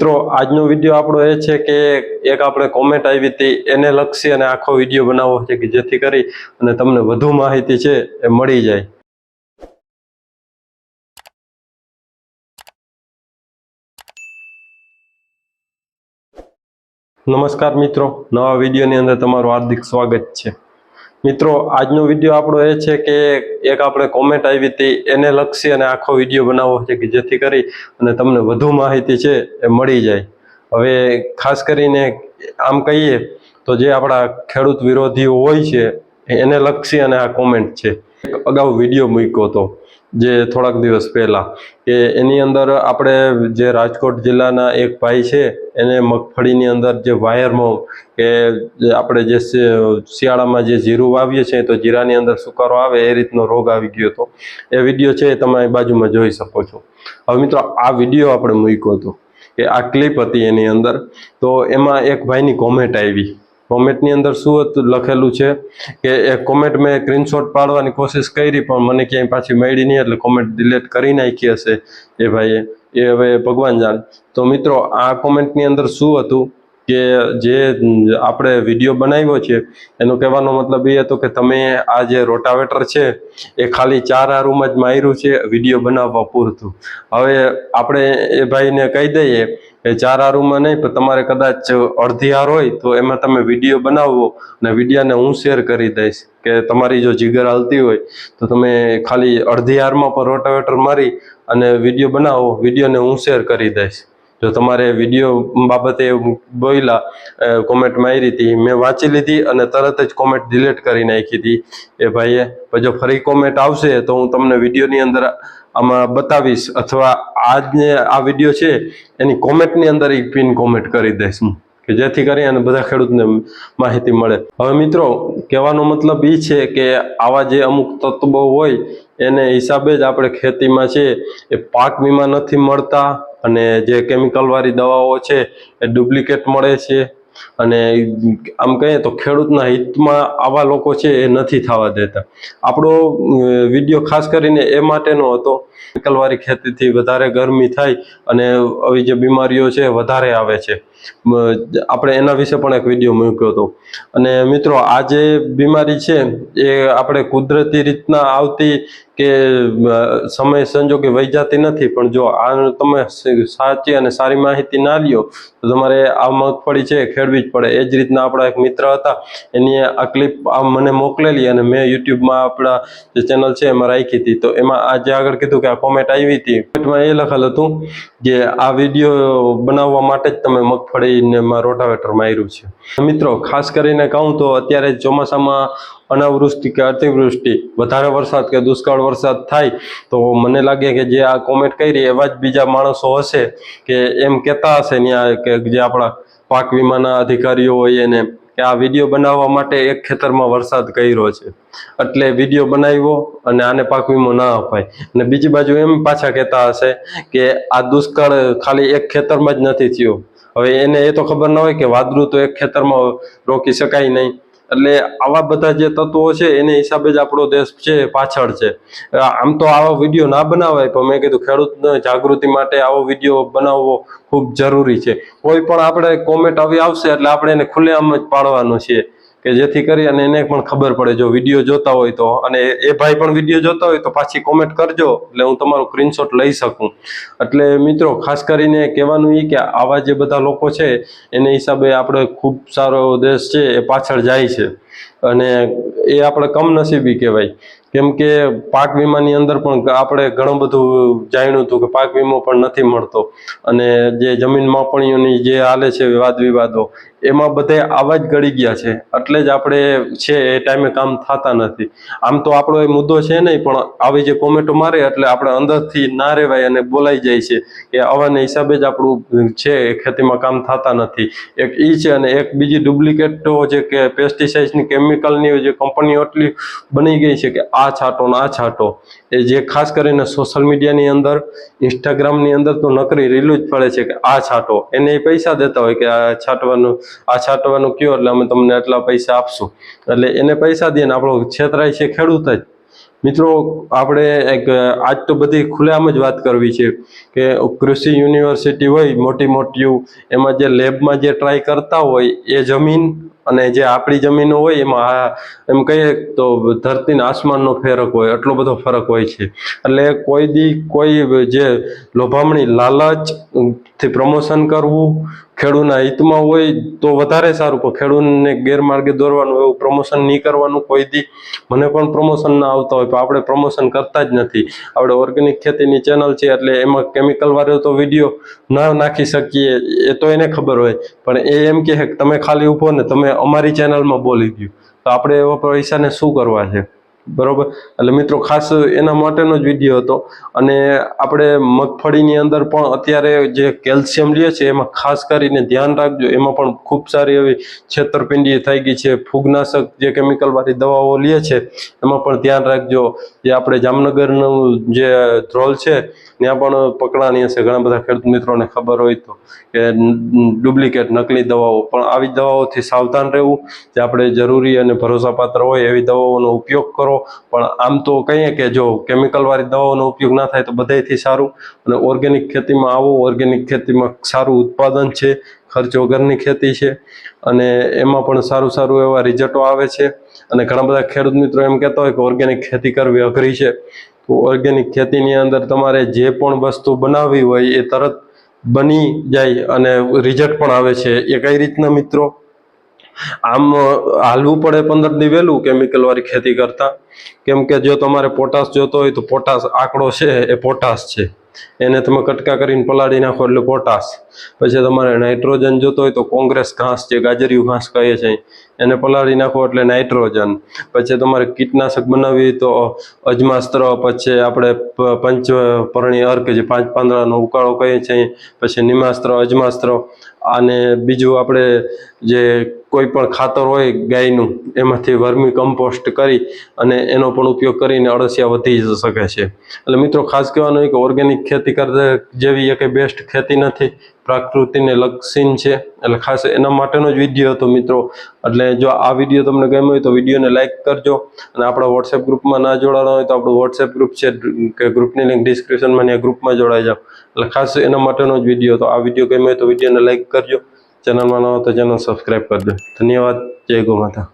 મિત્રો આજનો વિડિયો આપણો એ છે કે એક આપણે કોમેન્ટ આવી હતી એને લક્ષી અને આખો વિડિયો બનાવવો છે કે જેથી કરી અને તમને વધુ માહિતી છે એ મળી જાય। નમસ્કાર મિત્રો, નવા વિડિયોની અંદર તમારું હાર્દિક સ્વાગત છે। મિત્રો આજનો વિડિયો આપણો એ છે કે એક આપણે કોમેન્ટ આવી હતી એને લક્ષી અને આખો વિડિયો બનાવવો છે કે જેથી કરી અને તમને વધુ માહિતી છે એ મળી જાય। હવે ખાસ કરીને આમ કહીએ તો જે આપણા ખેડૂત વિરોધીઓ હોય છે એને લક્ષી અને આ કોમેન્ટ છે। અગાઉ વિડિયો મૂક્યો હતો જે થોડાક દિવસ પહેલા કે એની અંદર આપણે જે રાજકોટ જિલ્લાના એક ભાઈ છે એને મગફળીની અંદર જે વાયરમાં કે આપણે જે શિયાળામાં જે જીરું વાવીએ છીએ તો જીરાની અંદર સુકારો આવે એ રીતનો રોગ આવી ગયો હતો। એ વિડિયો છે તમે બાજુમાં જોઈ શકો છો। હવે મિત્રો આ વિડિયો આપણે મૂક્યો હતો કે આ ક્લિપ હતી એની અંદર, તો એમાં એક ભાઈની કોમેન્ટ આવી। કોમેન્ટની અંદર શું હતું લખેલું છે કે એ કોમેન્ટ મેં સ્ક્રીનશોટ પાડવાની કોશિશ કરી પણ મને ક્યાંય પાછી મળી નહીં એટલે કોમેન્ટ ડિલીટ કરી નાખી હશે એ ભાઈએ, એ હવે ભગવાન જાણે। તો મિત્રો આ કોમેન્ટની અંદર શું હતું કે જે આપણે વિડીયો બનાવ્યો છે એનો કહેવાનો મતલબ એ હતો કે તમે આ જે રોટાવેટર છે એ ખાલી 4 હારૂમાં જ માર્યું છે વિડીયો બનાવવા પૂરતું। હવે આપણે એ ભાઈને કહી દઈએ કે 4 હારૂમાં નહીં પણ તમારે કદાચ અડધી હાર હોય તો એમાં તમે વિડીયો બનાવો અને વિડીયાને હું શેર કરી દઈશ કે તમારી જો જીગર હાલતી હોય તો તમે ખાલી અડધી હારમાં પર રોટાવેટર મારી અને વિડીયો બનાવો, વિડીયોને હું શેર કરી દઈશ। જો તમારે વિડીયો બાબતે બોલ્યા કોમેન્ટ મારી હતી, મેં વાંચી લીધી અને તરત જ કોમેન્ટ ડિલીટ કરી નાખી હતી એ ભાઈએ। પછી જો ફરી કોમેન્ટ આવશે તો હું તમને વિડીયોની અંદર આમાં બતાવીશ અથવા આજને આ વિડીયો છે એની કોમેન્ટની અંદર એક પિન કોમેન્ટ કરી દઈશ હું કે જેથી કરી અને બધા ખેડૂતને માહિતી મળે। હવે મિત્રો કહેવાનો મતલબ એ છે કે આવા જે અમુક તત્વો હોય એને હિસાબે જ આપણે ખેતીમાં છે એ પાક વીમા નથી મળતા અને જે કેમિકલવાળી દવાઓ છે એ ડુપ્લિકેટ મળે છે અને આમ કહીએ તો ખેડૂતના હિતમાં આવા લોકો છે એ નથી થવા દેતા। આપણો વિડીયો ખાસ કરીને એ માટેનો હતો કેમિકલવાળી ખેતીથી વધારે ગરમી થાય અને આવી જે બીમારીઓ છે વધારે આવે છે, આપણે એના વિશે પણ એક વિડીયો મૂક્યો હતો। અને મિત્રો આ જે બીમારી છે એ આપણે કુદરતી રીતના આવતી કે સમય સંજોગે વહી જતી નથી, પણ જો આ તમે સાચી અને સારી માહિતી ના લ્યો તો તમારે આ મગફળી છે ખેડવી જ પડે। એ જ રીતના આપણા એક મિત્ર હતા એની આ ક્લિપ મને મોકલેલી અને મેં યુટ્યુબમાં આપણા જે ચેનલ છે એમાં રાખી હતી, તો એમાં આજે આગળ કીધું કે આ કોમેન્ટ આવી હતી, કોમેન્ટમાં એ લખેલું હતું કે આ વિડીયો બનાવવા માટે જ તમે મગફળીને રોટાવેટર માર્યું છે। મિત્રો ખાસ કરીને કહું તો અત્યારે ચોમાસામાં અનાવૃષ્ટિ કે અતિવૃષ્ટિ વધારે વરસાદ કે દુષ્કાળ વરસાદ થાય તો મને લાગે કે જે આ કોમેન્ટ કરી એવા જ બીજા માણસો હશે કે એમ કહેતા હશે ત્યાં કે જે આપણા પાક વીમાના અધિકારીઓ હોય એને કે આ વિડીયો બનાવવા માટે એક ખેતરમાં વરસાદ કર્યો છે એટલે વિડીયો બનાવ્યો અને આને પાક વીમો ના અપાય। અને બીજી બાજુ એમ પાછા કહેતા હશે કે આ દુષ્કાળ ખાલી એક ખેતરમાં જ નથી થયો, હવે એને એ તો ખબર ના હોય કે વાદળું તો એક ખેતરમાં રોકી શકાય નહીં। એટલે આવા બધા જે તત્વો છે એને હિસાબે જ આપણો દેશ છે પાછળ છે। આમ તો આવા વિડીયો ના બનાવાય પણ મેં કીધું ખેડૂત જાગૃતિ માટે આવો વિડીયો બનાવવો ખૂબ જરૂરી છે। કોઈ પણ આપણે કોમેન્ટ આવી આવશે એટલે આપણે એને ખુલ્લેઆમ જ પાડવાનું છે કે જેથી કરી અને એને પણ ખબર પડે જો વિડીયો જોતા હોય તો, અને એ ભાઈ પણ વિડીયો જોતા હોય તો પાછી કોમેન્ટ કરજો એટલે હું તમારો સ્ક્રીનશોટ લઈ શકું। એટલે મિત્રો ખાસ કરીને કહેવાનું એ કે આવા જે બધા લોકો છે એને હિસાબે આપણે ખૂબ સારો દેશ છે એ પાછળ જાય છે અને એ આપણે કમનસીબી કહેવાય। કેમ કે પાક વીમાની અંદર પણ આપણે ઘણું બધું જાણ્યું હતું કે પાક વીમો પણ નથી મળતો અને જે જમીન માપણીઓની જે હાલે છે વાદ વિવાદો એમાં બધે આવા જ ગળી ગયા છે એટલે જ આપણે છે એ ટાઈમે કામ થતા નથી। આમ તો આપણો એ મુદ્દો છે નહીં પણ આવી જે કોમેન્ટો મારે એટલે આપણે અંદરથી ના રહેવાય અને બોલાઈ જાય છે કે આવાને હિસાબે જ આપણું છે એ ખેતીમાં કામ થતા નથી। એક ઈ છે અને એક બીજી ડુપ્લિકેટો જે કે પેસ્ટિસાઇડ્સની કેમિકલની જે કંપનીઓ એટલી બની ગઈ છે કે આ છાંટો ને આ છાંટો, એ જે ખાસ કરીને સોશિયલ મીડિયાની અંદર ઇન્સ્ટાગ્રામની અંદર તો નકરી રીલું જ પડે છે કે આ છાંટો, એને પૈસા દેતા હોય કે આ છાંટવાનું કયો એટલે અમે તમને એટલા પૈસા આપશું, એટલે એને પૈસા દઈએ ને આપણો છેતરાય છે ખેડૂત જ। મિત્રો આપણે આજ તો બધી ખુલ્લેઆમ જ વાત કરવી છે કે કૃષિ યુનિવર્સિટી હોય મોટી મોટી, એમાં જે લેબમાં જે ટ્રાય કરતા હોય એ જમીન અને જે આપણી જમીનો હોય એમાં એમ કહીએ તો ધરતી ને આસમાનનો ફરક હોય, એટલો બધો ફરક હોય છે. એટલે કોઈ જે લોભામણી લાલચ થી પ્રમોશન કરવું ખેડૂતના હિતમાં હોય તો વધારે સારું, પણ ખેડૂતને ગેરમાર્ગે દોરવાનું એવું પ્રમોશન નહીં કરવાનું કોઈ દી. મને પણ પ્રમોશન ના આવતા હોય પણ આપણે પ્રમોશન કરતા જ નથી. આપણે ઓર્ગેનિક ખેતીની ચેનલ છે એટલે એમાં કેમિકલ વાળો તો વિડીયો ના નાખી શકીએ, એ તો એને ખબર હોય, પણ એ એમ કહે કે તમે ખાલી ઉભો ને તમે અમારી ચેનલમાં બોલી દો, તો આપણે એવા પૈસાને શું કરવા છે, બરોબર? એટલે મિત્રો ખાસ એના માટેનો જ વિડીયો હતો. અને આપણે મગફળીની અંદર પણ અત્યારે જે કેલ્શિયમ લે છે એમાં ખાસ કરીને ધ્યાન રાખજો, એમાં પણ ખૂબ સારી એવી છેતરપિંડી થઈ ગઈ છે. ફૂગનાશક જે કેમિકલ વાળી દવાઓ લે છે એમાં પણ ધ્યાન રાખજો. જે આપણે જામનગરનું જે ધ્રોલ છે ત્યાં પણ પકડાણી હશે, ઘણા બધા ખેડૂત મિત્રોને ખબર હોય તો, કે ડુપ્લિકેટ નકલી દવાઓ, પણ આવી દવાઓથી સાવધાન રહેવું. જે આપણે જરૂરી અને ભરોસાપાત્ર હોય એવી દવાઓનો ઉપયોગ કરો. પણ આમ તો કહીએ કે જો કેમિકલ વાળી દવાઓનો ઉપયોગ ના થાય તો બધાયથી સારું. અને ઓર્ગેનિક ખેતીમાં આવો, ઓર્ગેનિક ખેતીમાં સારું ઉત્પાદન છે, ખર્ચ વગરની ખેતી છે, અને એમાં પણ સારું સારું એવા રિઝલ્ટો આવે છે. અને ઘણા બધા ખેડૂત મિત્રો એમ કહેતા હોય કે ઓર્ગેનિક ખેતી કરવી અઘરી છે, તો ઓર્ગેનિક ખેતીની અંદર તમારે જે પણ વસ્તુ બનાવવી હોય એ તરત બની જાય અને રિઝલ્ટ પણ આવે છે. એ કઈ રીતના મિત્રો? આમ હાલવું પડે 15 દી વહેલું કેમિકલ વાળી ખેતી કરતા, કેમ કે જો તમારે પોટાશ જોતો હોય તો પોટાશ આંકડો છે એ પોટાશ છે, એને તમે કટકા કરીને પલાળી નાખો એટલે પોટાશ. પછી તમારે નાઇટ્રોજન જોતો હોય તો કોંગ્રેસ ઘાસ, જે ગાજરિયું ઘાસ કહે છે, એને પલાળી નાખો એટલે નાઇટ્રોજન. પછી તમારે કીટનાશક બનાવવી તો અજમાસ્ત્ર, પછી આપણે પંચપર્ણી અર્ક જે 5 પાંદડાનો ઉકાળો કહીએ છીએ, પછી નિમાસ્ત્ર, અજમાસ્ત્ર, અને બીજું આપણે જે કોઈ પણ ખાતર હોય ગાયનું એમાંથી વર્મી કમ્પોસ્ટ કરી અને એનો પણ ઉપયોગ કરીને અળસિયા વધી શકે છે. એટલે મિત્રો ખાસ કહેવાનું હોય કે ઓર્ગેનિક ખેતી કરતા જેવી એક બેસ્ટ ખેતી નથી, પ્રકૃતિને લક્ષી છે. એટલે ખાસ એના માટેનો જ વિડીયો હતો મિત્રો. એટલે જો આ વિડીયો તમને ગમ્યો હોય તો વિડીયોને લાઇક કરજો. અને આપણા વોટ્સએપ ગ્રુપમાં ના જોડાણા હોય તો આપણું વોટ્સએપ ગ્રુપ છે, કે ગ્રુપની લિંક ડિસ્ક્રિપ્શનમાં, ત્યાં ગ્રુપમાં જોડાઈ જાઓ. એટલે ખાસ એના માટેનો જ વિડીયો હતો. આ વિડીયો ગમ્યો હોય તો વિડીયોને લાઇક કરજો. ચેનલમાં ન હોય તો ચેનલ સબસ્ક્રાઈબ કરજો. ધન્યવાદ. જય ગૌ માતા.